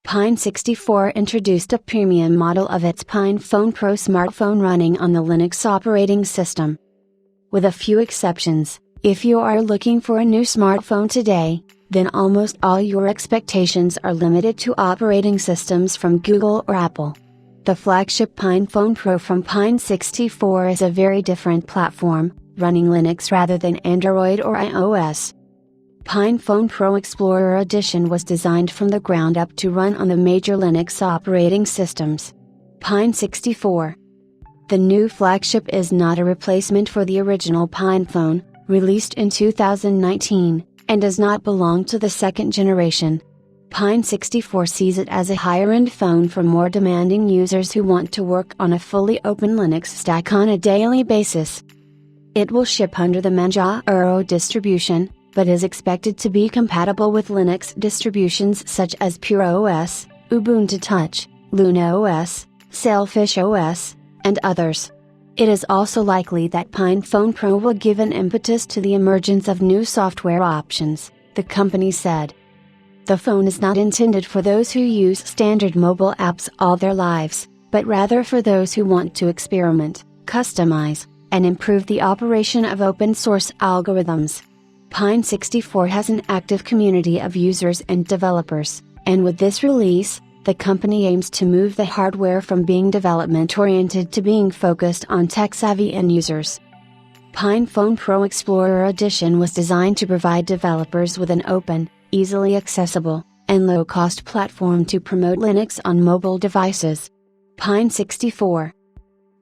Pine64 introduced a premium model of its PinePhone Pro smartphone running on the Linux operating system. With a few exceptions, if you are looking for a new smartphone today, then almost all your expectations are limited to operating systems from Google or Apple. The flagship PinePhone Pro from Pine64 is a very different platform, running Linux rather than Android or iOS. PinePhone Pro Explorer Edition was designed from the ground up to run on the major Linux operating systems. Pine64. The new flagship is not a replacement for the original PinePhone, released in 2019, and does not belong to the second generation. Pine64 sees it as a higher-end phone for more demanding users who want to work on a fully open Linux stack on a daily basis. It will ship under the Manjaro distribution, but is expected to be compatible with Linux distributions such as Pure OS, Ubuntu Touch, Luna OS, Sailfish OS, and others. It is also likely that PinePhone Pro will give an impetus to the emergence of new software options, the company said. The phone is not intended for those who use standard mobile apps all their lives, but rather for those who want to experiment, customize, and improve the operation of open source algorithms. Pine64 has an active community of users and developers, and with this release, the company aims to move the hardware from being development-oriented to being focused on tech-savvy end users. PinePhone Pro Explorer Edition was designed to provide developers with an open, easily accessible, and low-cost platform to promote Linux on mobile devices. Pine64.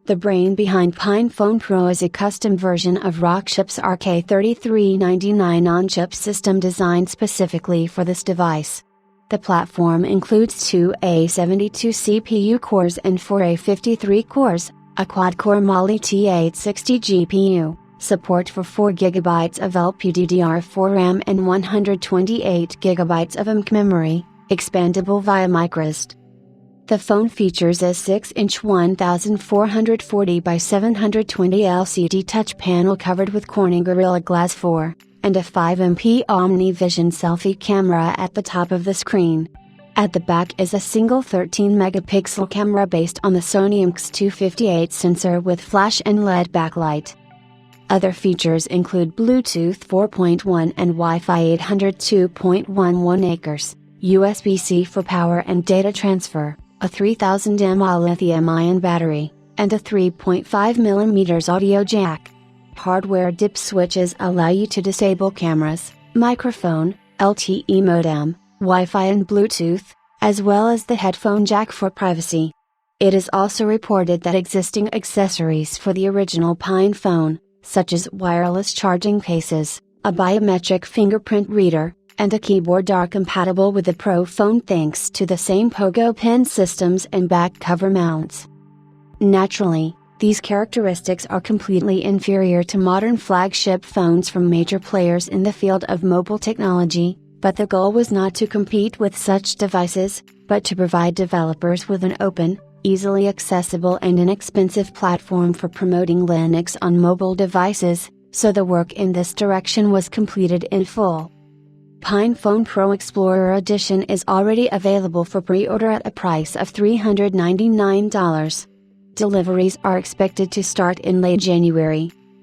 The brain behind PinePhone Pro is a custom version of Rockchip's RK3399 on-chip system designed specifically for this device. The platform includes two A72 CPU cores and four A53 cores, a quad-core Mali T860 GPU, support for 4 GB of LPDDR4 RAM and 128 GB of IMC memory, expandable via microSD. The phone features a 6-inch 1440 by 720 LCD touch panel covered with Corning Gorilla Glass 4, and a 5MP OmniVision selfie camera at the top of the screen. At the back is a single 13-megapixel camera based on the Sony IMX258 sensor with flash and LED backlight. Other features include Bluetooth 4.1 and Wi-Fi 802.11 acres, USB-C for power and data transfer, a 3000 mAh lithium-ion battery, and a 3.5mm audio jack. Hardware dip switches allow you to disable cameras, microphone, LTE modem, Wi-Fi and Bluetooth, as well as the headphone jack for privacy. It is also reported that existing accessories for the original PinePhone, such as wireless charging cases, a biometric fingerprint reader, and a keyboard are compatible with the Pro phone thanks to the same pogo pin systems and back cover mounts. Naturally, these characteristics are completely inferior to modern flagship phones from major players in the field of mobile technology, but the goal was not to compete with such devices, but to provide developers with an open, easily accessible and inexpensive platform for promoting Linux on mobile devices, so the work in this direction was completed in full. PinePhone Pro Explorer Edition is already available for pre-order at a price of $399. Deliveries are expected to start in late January.